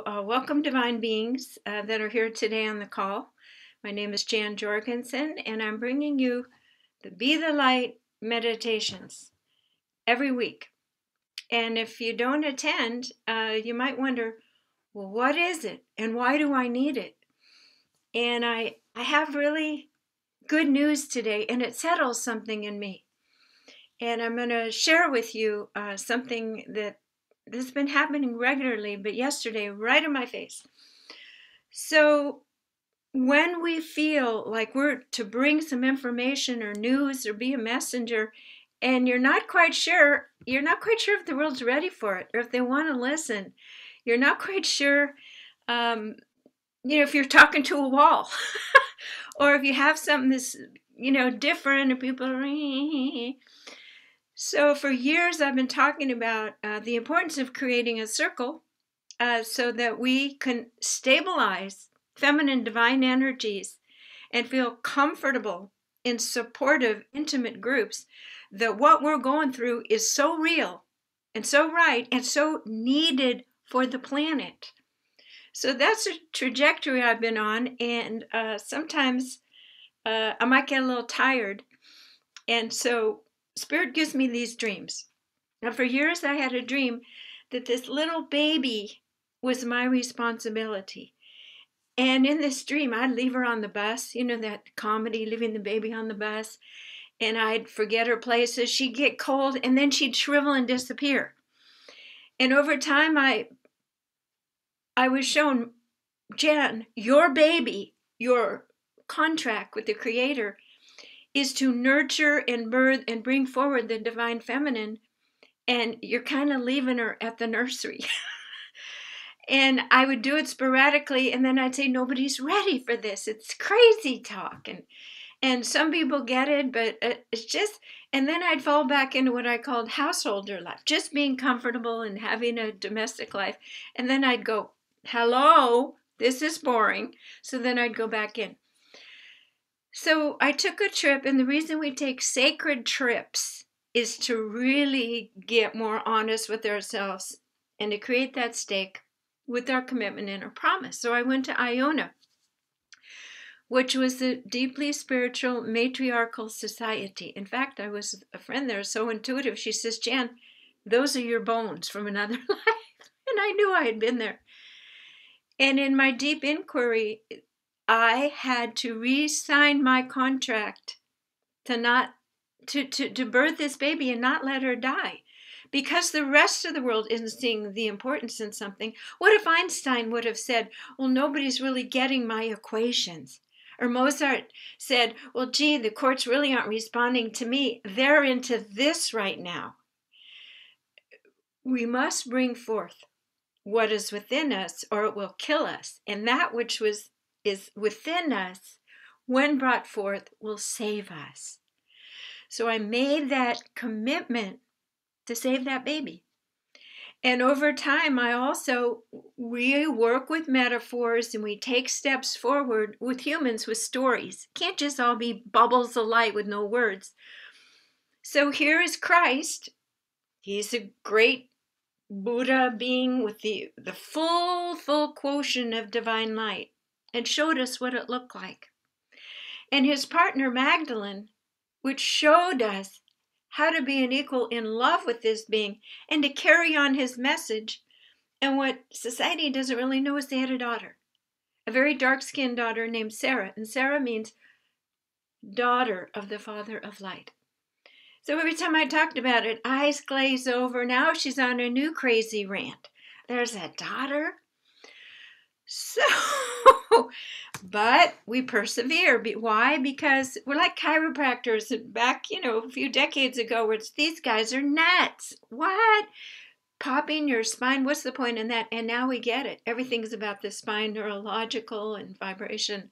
Welcome divine beings that are here today on the call. My name is Jan Jorgensen, and I'm bringing you the Be the Light meditations every week. And if you don't attend, you might wonder, well, what is it and why do I need it? And I have really good news today, and it settles something in me. And I'm going to share with you something that's been happening regularly, but yesterday, right in my face. So when we feel like we're to bring some information or news or be a messenger, and you're not quite sure if the world's ready for it or if they want to listen, you're not quite sure, if you're talking to a wall or if you have something that's, different and people are. So for years I've been talking about the importance of creating a circle so that we can stabilize feminine divine energies and feel comfortable in supportive, intimate groups, that what we're going through is so real and so right and so needed for the planet. So that's a trajectory I've been on, and sometimes I might get a little tired. And so Spirit gives me these dreams. Now, for years I had a dream that this little baby was my responsibility. And in this dream, I'd leave her on the bus, that comedy, leaving the baby on the bus, and I'd forget her places. She'd get cold, and then she'd shrivel and disappear. And over time, I was shown, Jan, your baby, your contract with the Creator is to nurture and birth and bring forward the divine feminine, and you're kind of leaving her at the nursery. And I would do it sporadically, and then I'd say, nobody's ready for this. It's crazy talk. And some people get it, but it's just, and then I'd fall back into what I called householder life, just being comfortable and having a domestic life. And then I'd go, hello, this is boring. So then I'd go back in. So I took a trip, and the reason we take sacred trips is to really get more honest with ourselves and to create that stake with our commitment and our promise. So I went to Iona, which was a deeply spiritual matriarchal society. In fact, I was a friend there, so intuitive. She says, Jan, those are your bones from another life. And I knew I had been there. And in my deep inquiry, I had to re-sign my contract to birth this baby and not let her die. Because the rest of the world isn't seeing the importance in something. What if Einstein would have said, well, nobody's really getting my equations? Or Mozart said, well, gee, the courts really aren't responding to me. They're into this right now. We must bring forth what is within us, or it will kill us. And that which is within us, when brought forth, will save us. So I made that commitment to save that baby. And over time, we work with metaphors and we take steps forward with humans with stories. Can't just all be bubbles of light with no words. So here is Christ. He's a great Buddha being with the full quotient of divine light, and showed us what it looked like. And his partner Magdalene, which showed us how to be an equal in love with this being and to carry on his message. And what society doesn't really know is they had a daughter, a very dark-skinned daughter named Sarah. And Sarah means daughter of the Father of Light. So every time I talked about it, eyes glaze over. Now she's on a new crazy rant. There's a daughter. So, but we persevere. Why? Because we're like chiropractors back, a few decades ago, where these guys are nuts. What? Popping your spine, what's the point in that? And now we get it. Everything's about the spine, neurological and vibration.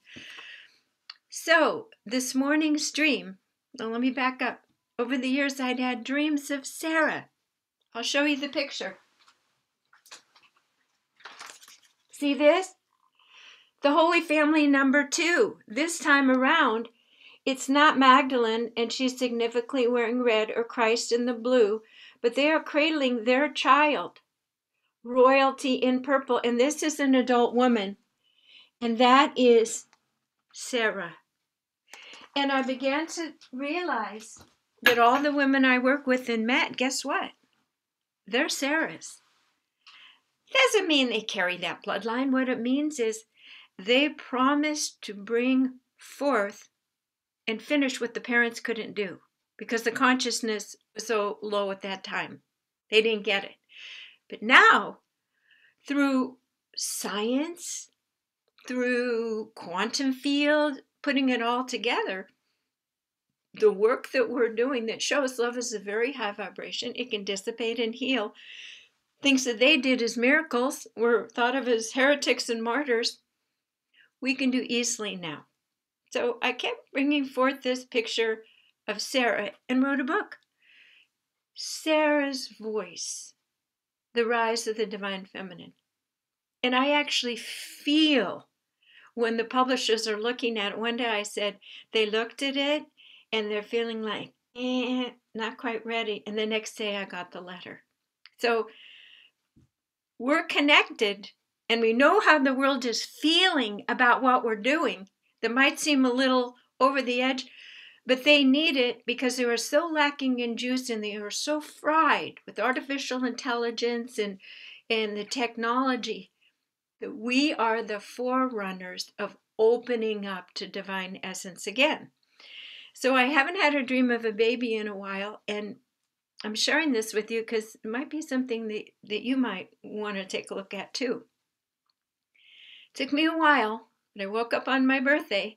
So this morning's dream, now let me back up. Over the years, I'd had dreams of Sarah. I'll show you the picture. See this? The Holy Family number 2. This time around, it's not Magdalene, and she's significantly wearing red, or Christ in the blue, but they are cradling their child royalty in purple, and this is an adult woman, and that is Sarah. And I began to realize that all the women I work with and met, guess what? They're Sarahs. Doesn't mean they carry that bloodline. What it means is they promised to bring forth and finish what the parents couldn't do because the consciousness was so low at that time. They didn't get it. But now, through science, through quantum field, putting it all together, the work that we're doing that shows love is a very high vibration. It can dissipate and heal. Things that they did as miracles were thought of as heretics and martyrs. We can do easily now. So I kept bringing forth this picture of Sarah and wrote a book. Sarah's Voice, The Rise of the Divine Feminine. And I actually feel when the publishers are looking at it. One day I said, they looked at it and they're feeling like, not quite ready. And the next day I got the letter. So we're connected and we know how the world is feeling about what we're doing. That might seem a little over the edge, but they need it because they were so lacking in juice and they were so fried with artificial intelligence and the technology that we are the forerunners of opening up to divine essence again. So I haven't had a dream of a baby in a while, and I'm sharing this with you because it might be something that you might want to take a look at too. It took me a while, but I woke up on my birthday,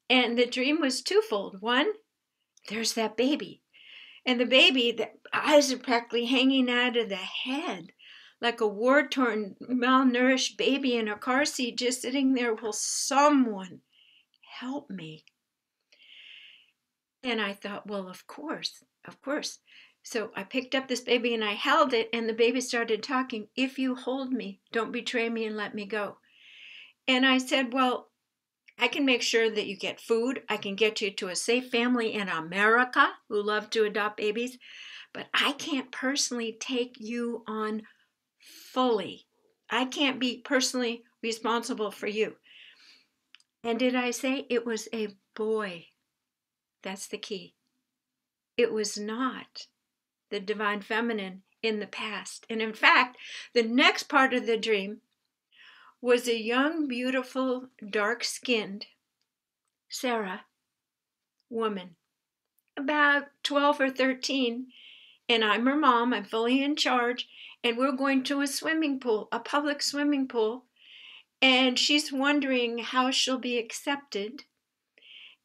and the dream was twofold. One, there's that baby. And the baby, the eyes are practically hanging out of the head, like a war-torn, malnourished baby in a car seat just sitting there. Will someone help me? And I thought, well, of course. So I picked up this baby and I held it, and the baby started talking. If you hold me, don't betray me and let me go. And I said, well, I can make sure that you get food. I can get you to a safe family in America who love to adopt babies. But I can't personally take you on fully. I can't be personally responsible for you. And did I say it was a boy? That's the key. It was not the divine feminine in the past. And in fact, the next part of the dream was a young, beautiful, dark-skinned Sarah woman, about 12 or 13, and I'm her mom. I'm fully in charge, and we're going to a swimming pool, a public swimming pool, and she's wondering how she'll be accepted.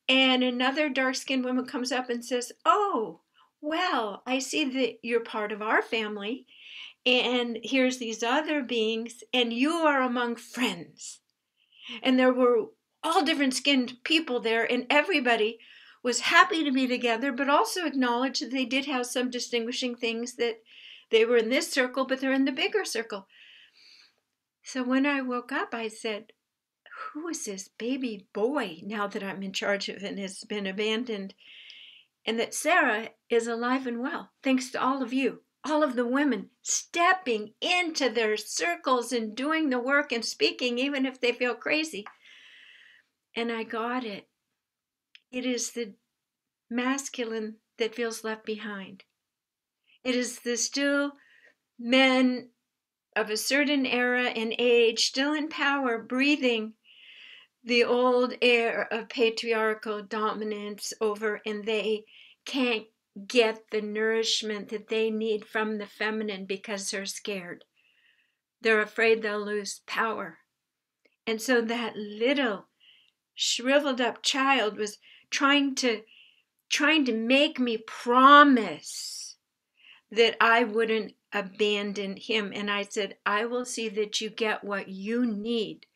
And another dark-skinned woman comes up and says, oh, well, I see that you're part of our family, and here's these other beings, and you are among friends. And there were all different skinned people there, and everybody was happy to be together, but also acknowledged that they did have some distinguishing things, that they were in this circle, but they're in the bigger circle. So when I woke up, I said, who is this baby boy now that I'm in charge of and has been abandoned? And that Sarah is alive and well, thanks to all of you, all of the women stepping into their circles and doing the work and speaking, even if they feel crazy. And I got it. It is the masculine that feels left behind. It is the still men of a certain era and age, still in power, breathing the old air of patriarchal dominance over, and they can't get the nourishment that they need from the feminine because they're scared. They're afraid they'll lose power. And so that little shriveled up child was trying to make me promise that I wouldn't abandon him. And I said, I will see that you get what you need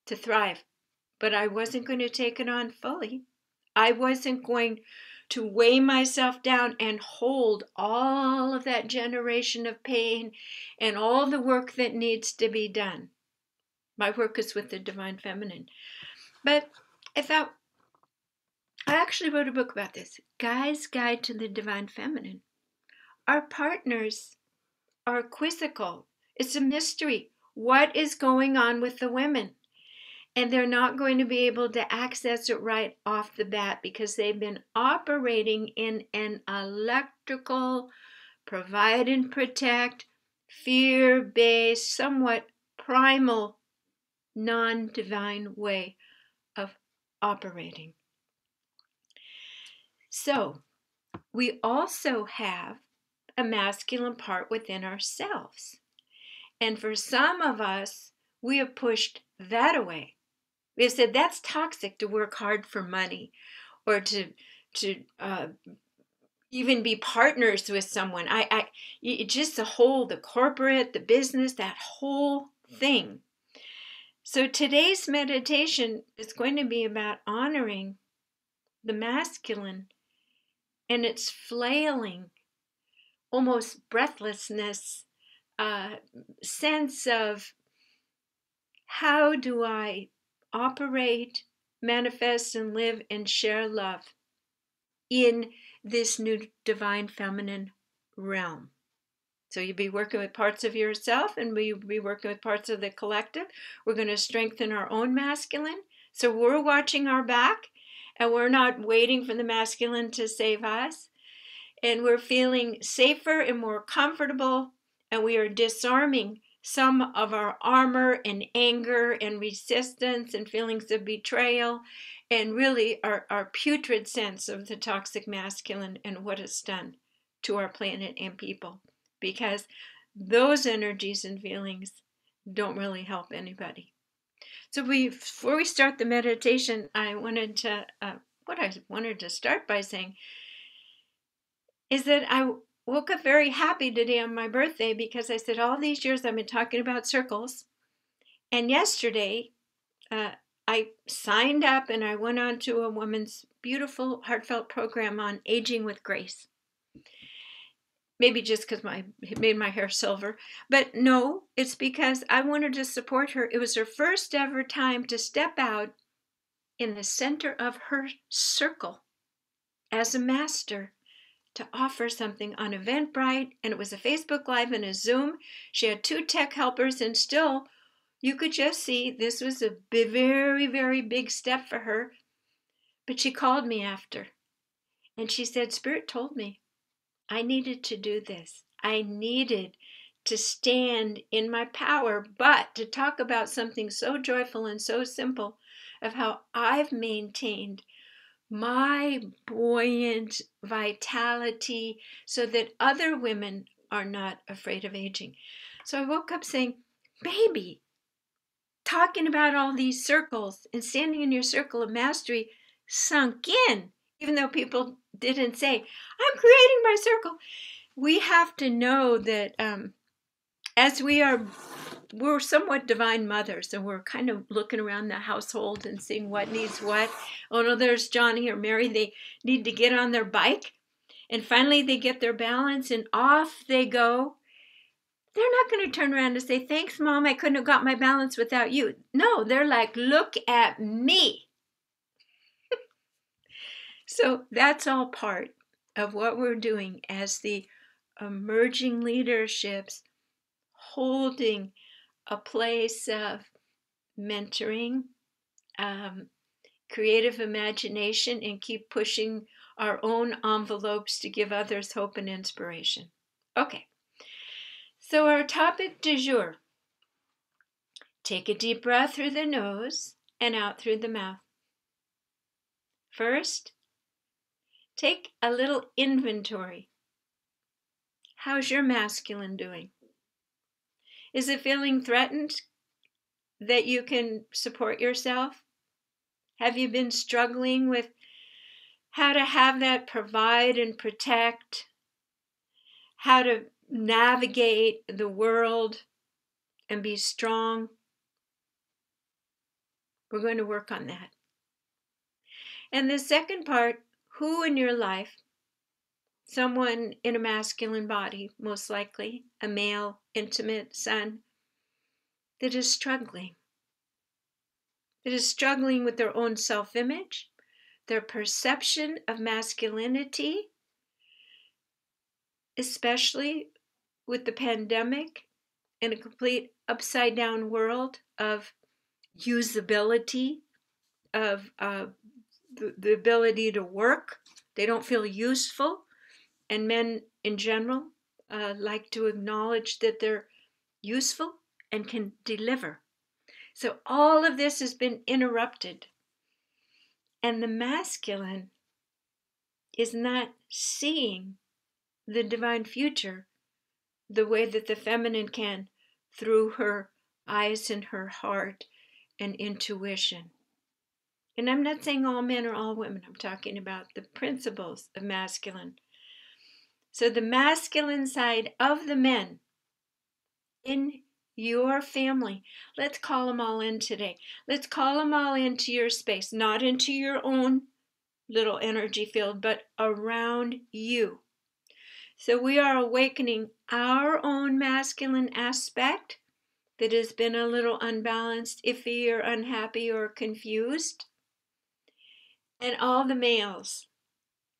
to thrive. But I wasn't going to take it on fully. I wasn't going to weigh myself down and hold all of that generation of pain and all the work that needs to be done. My work is with the divine feminine. But I thought, I actually wrote a book about this, Guy's Guide to the Divine Feminine. Our partners are quizzical It's a mystery. What is going on with the women? And they're not going to be able to access it right off the bat because they've been operating in an electrical, provide and protect, fear-based, somewhat primal, non-divine way of operating. So we also have a masculine part within ourselves. And for some of us, we have pushed that away. We have said that's toxic to work hard for money or to even be partners with someone. Just the corporate, the business, that whole thing. So today's meditation is going to be about honoring the masculine and its flailing, almost breathlessness, sense of how do I operate, manifest, and live and share love in this new divine feminine realm. So you'll be working with parts of yourself and we'll be working with parts of the collective. We're going to strengthen our own masculine. So we're watching our back and we're not waiting for the masculine to save us. And we're feeling safer and more comfortable, and we are disarming some of our armor and anger and resistance and feelings of betrayal and really our putrid sense of the toxic masculine and what it's done to our planet and people, because those energies and feelings don't really help anybody. So before we start the meditation, I wanted to start by saying is that I woke up very happy today on my birthday because I said all these years I've been talking about circles. And yesterday I signed up and I went on to a woman's beautiful heartfelt program on aging with grace. Maybe just because it made my hair silver. But no, it's because I wanted to support her. It was her first ever time to step out in the center of her circle as a master to offer something on Eventbrite, and it was a Facebook Live and a Zoom. She had 2 tech helpers, and still you could just see this was a very, very big step for her. But she called me after, and she said, Spirit told me I needed to do this. I needed to stand in my power, but to talk about something so joyful and so simple of how I've maintained my buoyant vitality so that other women are not afraid of aging. So I woke up saying, baby, talking about all these circles and standing in your circle of mastery sunk in, even though people didn't say, I'm creating my circle. We have to know that as we're somewhat divine mothers, and we're kind of looking around the household and seeing what needs what. Oh no, there's Johnny or Mary. They need to get on their bike, and finally they get their balance, and off they go. They're not going to turn around and say, thanks, Mom, I couldn't have got my balance without you. No, they're like, look at me. So that's all part of what we're doing as the emerging leaderships, holding a place of mentoring, creative imagination, and keep pushing our own envelopes to give others hope and inspiration. Okay, so our topic du jour. Take a deep breath through the nose and out through the mouth. First, take a little inventory. How's your masculine doing? Is it feeling threatened that you can support yourself? Have you been struggling with how to have that provide and protect, how to navigate the world and be strong? We're going to work on that. And the second part, who in your life, someone in a masculine body, most likely, a male, intimate son, that is struggling with their own self-image, their perception of masculinity, especially with the pandemic in a complete upside down world of usability, of the ability to work. They don't feel useful. And men in general like to acknowledge that they're useful and can deliver. So all of this has been interrupted. And the masculine is not seeing the divine future the way that the feminine can, through her eyes and her heart and intuition. And I'm not saying all men or all women. I'm talking about the principles of masculine. So the masculine side of the men in your family, let's call them all in today. Let's call them all into your space, not into your own little energy field, but around you. So we are awakening our own masculine aspect that has been a little unbalanced, iffy, or unhappy, or confused. And all the males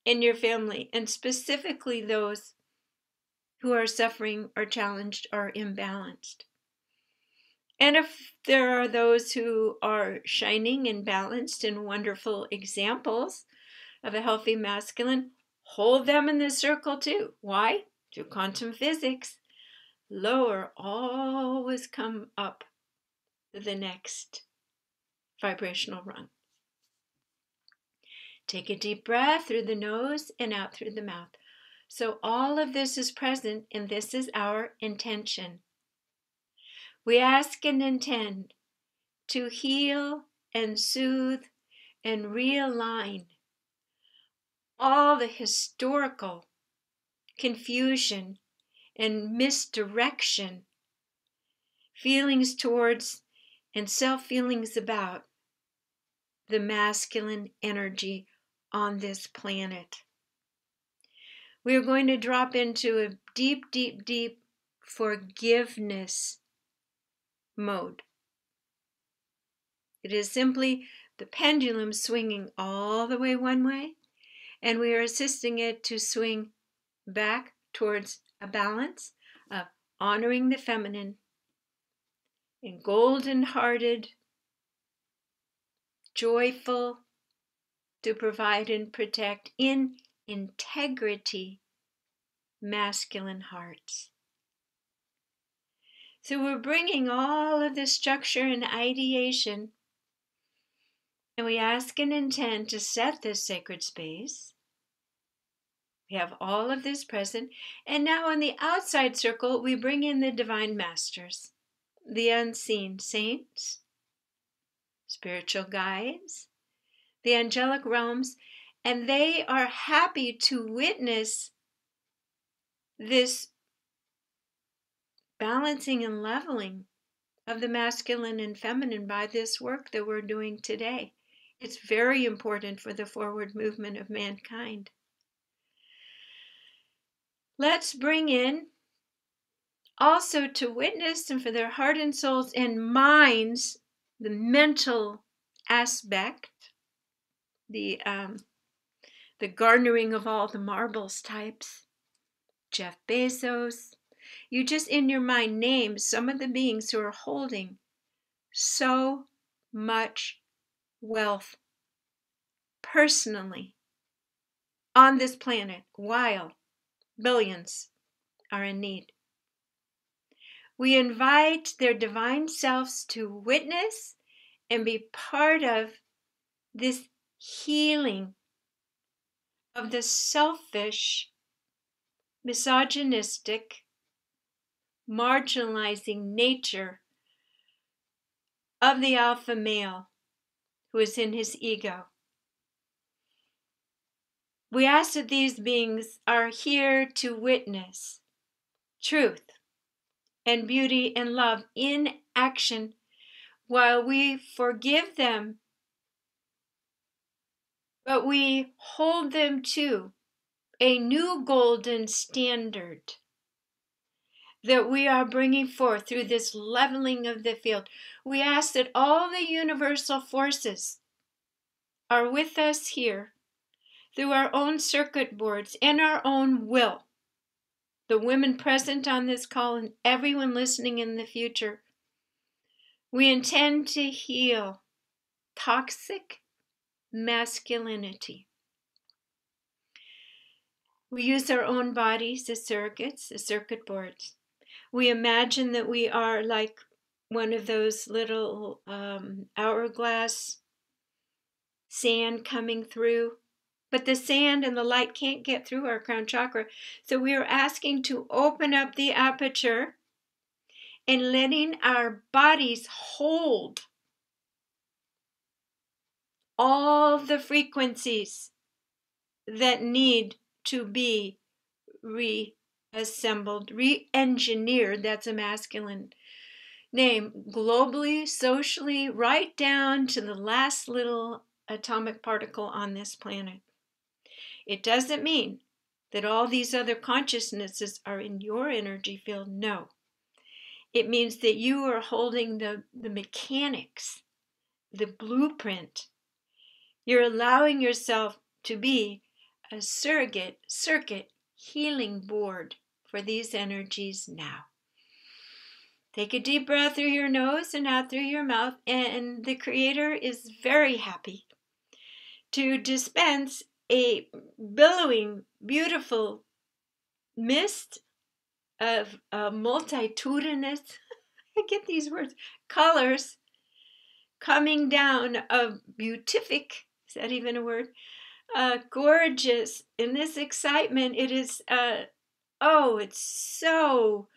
in your family, and specifically those who are suffering or challenged or imbalanced. And if there are those who are shining and balanced and wonderful examples of a healthy masculine, hold them in the circle too. Why? Through quantum physics, lower always come up to the next vibrational rung. Take a deep breath through the nose and out through the mouth. So all of this is present, and this is our intention. We ask and intend to heal and soothe and realign all the historical confusion and misdirection, feelings towards and self-feelings about the masculine energy on this planet. We are going to drop into a deep, deep, deep forgiveness mode. It is simply the pendulum swinging all the way one way, and we are assisting it to swing back towards a balance of honoring the feminine and golden-hearted, joyful to provide and protect in integrity masculine hearts. So we're bringing all of this structure and ideation, and we ask and intend to set this sacred space. We have all of this present, and now on the outside circle we bring in the divine masters, the unseen saints, spiritual guides, the angelic realms, and they are happy to witness this balancing and leveling of the masculine and feminine by this work that we're doing today. It's very important for the forward movement of mankind. Let's bring in also to witness and for their heart and souls and minds, the mental aspect, the garnering of all the marbles types, Jeff Bezos. You just in your mind name some of the beings who are holding so much wealth personally on this planet while billions are in need. We invite their divine selves to witness and be part of this healing of the selfish, misogynistic, marginalizing nature of the alpha male who is in his ego. We ask that these beings are here to witness truth and beauty and love in action while we forgive them, but we hold them to a new golden standard that we are bringing forth through this leveling of the field. We ask that all the universal forces are with us here through our own circuit boards and our own will the women present on this call, and everyone listening in the future. We intend to heal toxic masculinity. We use our own bodies as surrogates, as circuit boards. We imagine that we are like one of those little hourglass sand coming through, but the sand and the light can't get through our crown chakra. So we are asking to open up the aperture and letting our bodies hold all the frequencies that need to be reassembled, re-engineered. That's a masculine name. Globally, socially, right down to the last little atomic particle on this planet. It doesn't mean that all these other consciousnesses are in your energy field. No. It means that you are holding the mechanics, the blueprint. You're allowing yourself to be a surrogate circuit healing board for these energies now. Take a deep breath through your nose and out through your mouth, and the Creator is very happy to dispense a billowing, beautiful mist of multitudinous, I get these words, colors coming down of beatific, is that even a word? Gorgeous. In this excitement, it is, it's so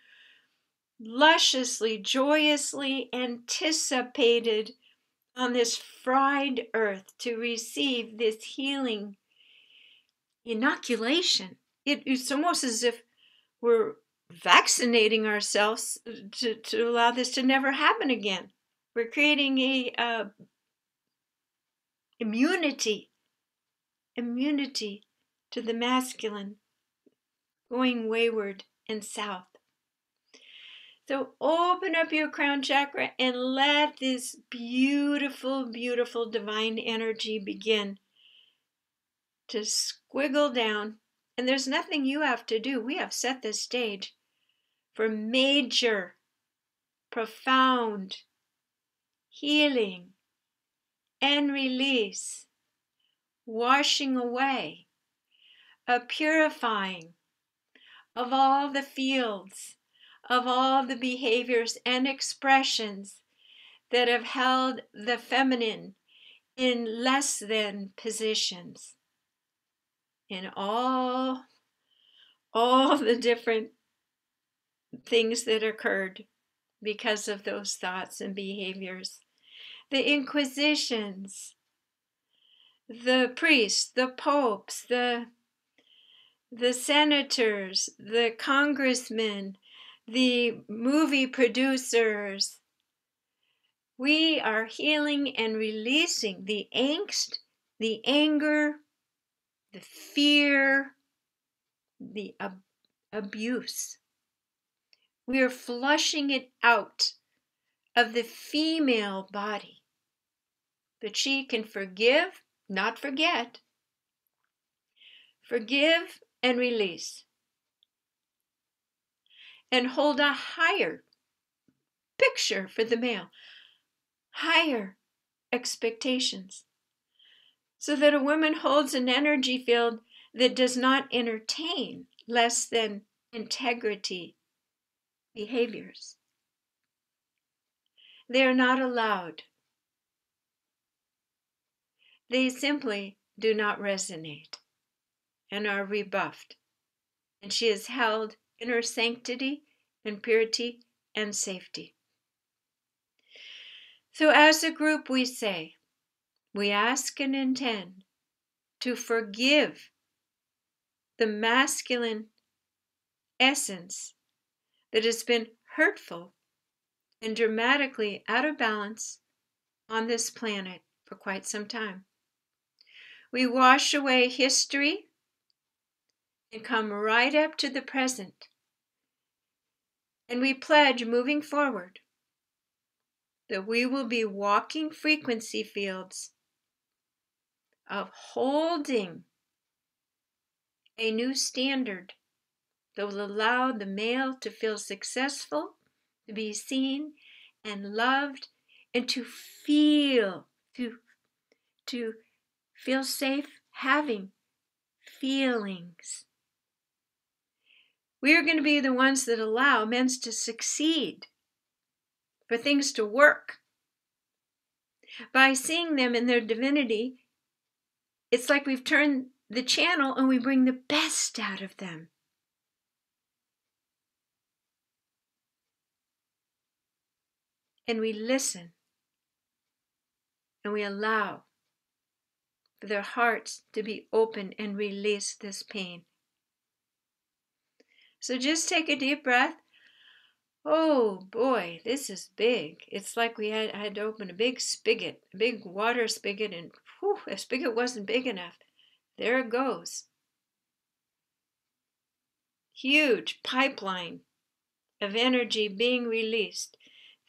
lusciously, joyously anticipated on this fried earth to receive this healing inoculation. It's almost as if we're vaccinating ourselves to allow this to never happen again. We're creating a immunity to the masculine going wayward and south. So open up your crown chakra and let this beautiful, beautiful divine energy begin to squiggle down. And there's nothing you have to do. We have set the stage for major, profound healing and release, washing away, a purifying of all the fields, of all the behaviors and expressions that have held the feminine in less than positions, in all the different things that occurred because of those thoughts and behaviors. The inquisitions, the priests, the popes, the senators, the congressmen, the movie producers. We are healing and releasing the angst, the anger, the fear, the abuse. We are flushing it out of the female body, that she can forgive, not forget, forgive and release, and hold a higher picture for the male, higher expectations, so that a woman holds an energy field that does not entertain less than integrity behaviors. They are not allowed. They simply do not resonate and are rebuffed. And she is held in her sanctity and purity and safety. So as a group we say, we ask and intend to forgive the masculine essence that has been hurtful and dramatically out of balance on this planet for quite some time. We wash away history and come right up to the present. And we pledge moving forward that we will be walking frequency fields of holding a new standard that will allow the male to feel successful, to be seen and loved, and to feel, to feel safe having feelings. We are going to be the ones that allow men to succeed, for things to work. By seeing them in their divinity, it's like we've turned the channel and we bring the best out of them. And we listen and we allow for their hearts to be open and release this pain. So just take a deep breath. Oh boy, this is big. It's like I had to open a big spigot, a big water spigot, and the spigot wasn't big enough. There it goes. Huge pipeline of energy being released.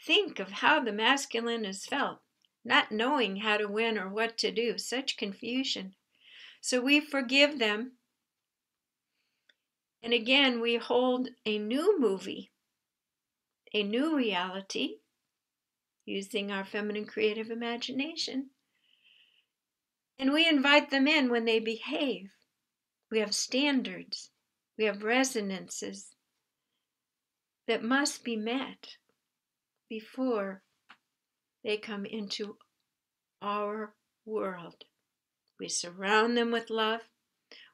Think of how the masculine is felt, not knowing how to win or what to do, such confusion. So we forgive them. And again, we hold a new movie, a new reality, using our feminine creative imagination. And we invite them in when they behave. We have standards. We have resonances that must be met before they come into our world. We surround them with love.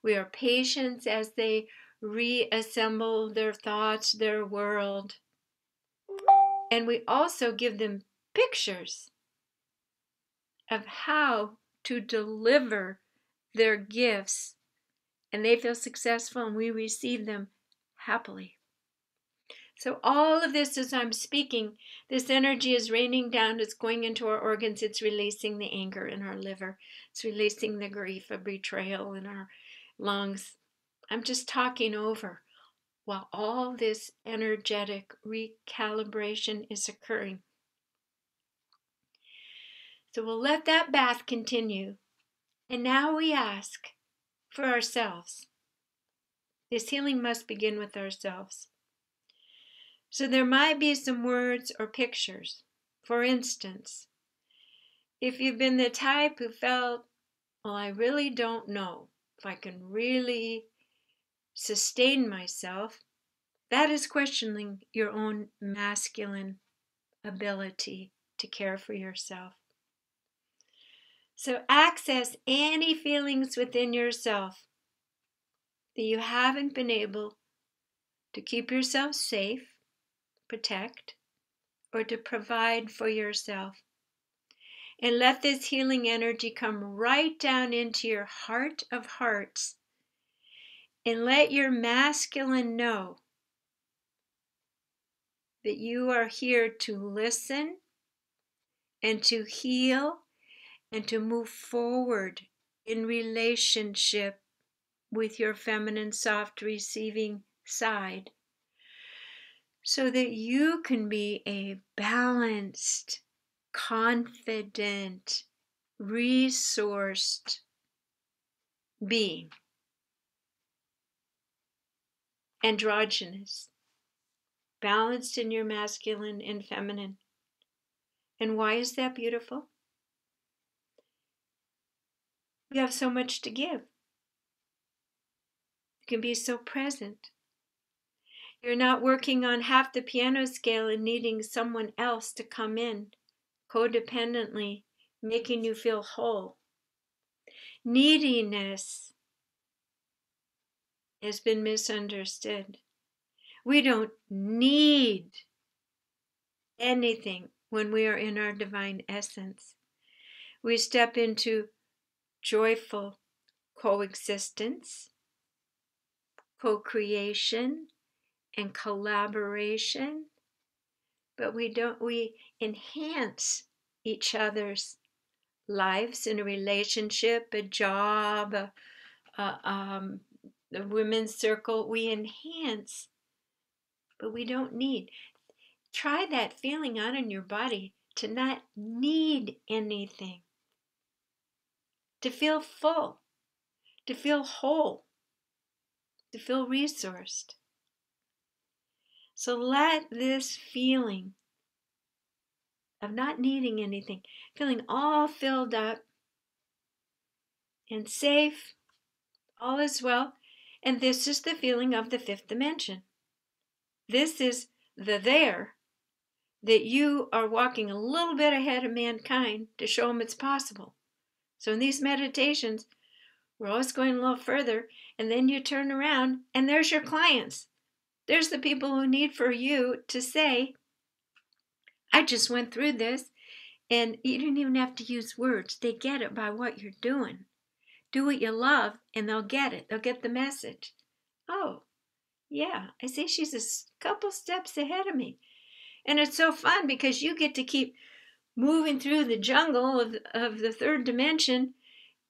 We are patient as they reassemble their thoughts, their world. And we also give them pictures of how to deliver their gifts. And they feel successful and we receive them happily. So all of this, as I'm speaking, this energy is raining down. It's going into our organs. It's releasing the anger in our liver. It's releasing the grief of betrayal in our lungs. I'm just talking over while all this energetic recalibration is occurring. So we'll let that bath continue. And now we ask for ourselves. This healing must begin with ourselves. So there might be some words or pictures. For instance, if you've been the type who felt, well, I really don't know if I can really sustain myself, that is questioning your own masculine ability to care for yourself. So access any feelings within yourself that you haven't been able to keep yourself safe, protect, or to provide for yourself. And let this healing energy come right down into your heart of hearts. And let your masculine know that you are here to listen and to heal and to move forward in relationship with your feminine, soft, receiving side, so that you can be a balanced, confident, resourced being. Androgynous, balanced in your masculine and feminine. And why is that beautiful? You have so much to give. You can be so present. You're not working on half the piano scale and needing someone else to come in codependently, making you feel whole. Neediness has been misunderstood. We don't need anything when we are in our divine essence. We step into joyful coexistence, co-creation, and collaboration, but we enhance each other's lives in a relationship, a job, the women's circle. We enhance, but we don't need. Try that feeling out in your body, to not need anything, to feel full, to feel whole, to feel resourced. So let this feeling of not needing anything, feeling all filled up and safe, all is well. And this is the feeling of the fifth dimension. This is the there that you are walking a little bit ahead of mankind to show them it's possible. So in these meditations, we're always going a little further, and then you turn around and there's your clients. There's the people who need for you to say, I just went through this, and you don't even have to use words. They get it by what you're doing. Do what you love, and they'll get it. They'll get the message. Oh, yeah, I see she's a couple steps ahead of me. And it's so fun because you get to keep moving through the jungle of the third dimension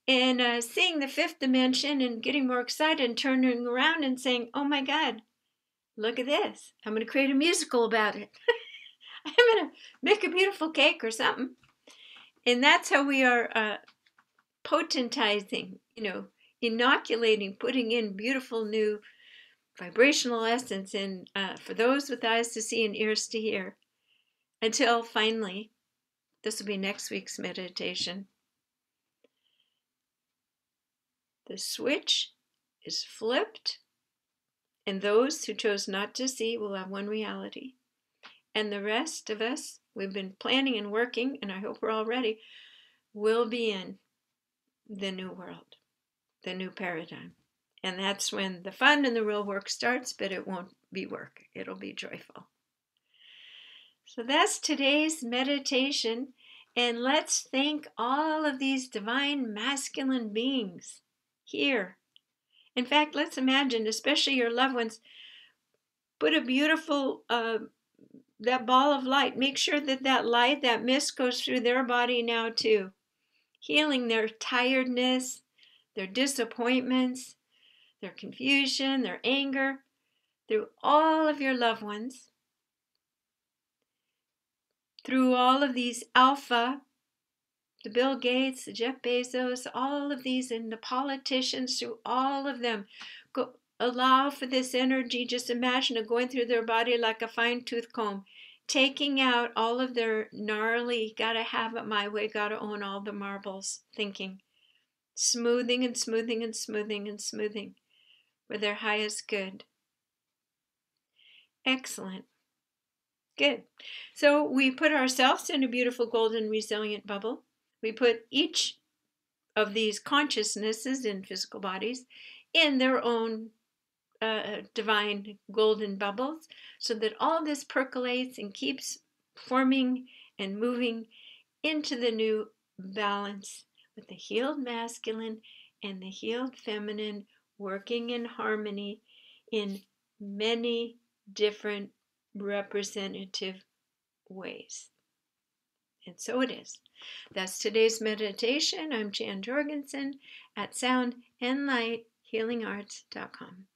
and seeing the fifth dimension and getting more excited and turning around and saying, oh my God, look at this. I'm going to create a musical about it. I'm going to make a beautiful cake or something. And that's how we are potentizing, inoculating, putting in beautiful new vibrational essence in for those with eyes to see and ears to hear. Until finally, this will be next week's meditation. The switch is flipped, and those who chose not to see will have one reality. And the rest of us, we've been planning and working, and I hope we're all ready, will be in the new world, the new paradigm. And that's when the fun and the real work starts, but it won't be work. It'll be joyful. So that's today's meditation. And let's thank all of these divine masculine beings here. In fact, let's imagine, especially your loved ones, put a beautiful, that ball of light. Make sure that light, that mist goes through their body now too. Healing their tiredness, their disappointments, their confusion, their anger, through all of your loved ones, through all of these alpha, the Bill Gates, the Jeff Bezos, all of these, and the politicians, through all of them. Allow for this energy, just imagine it going through their body like a fine-tooth comb, taking out all of their gnarly, gotta have it my way, gotta own all the marbles thinking, smoothing and smoothing and smoothing and smoothing for their highest good. Excellent. Good. So we put ourselves in a beautiful golden resilient bubble. We put each of these consciousnesses in physical bodies in their own divine golden bubbles, so that all this percolates and keeps forming and moving into the new balance with the healed masculine and the healed feminine working in harmony in many different representative ways. And so it is. That's today's meditation. I'm Jan Jorgensen at soundandlighthealingarts.com.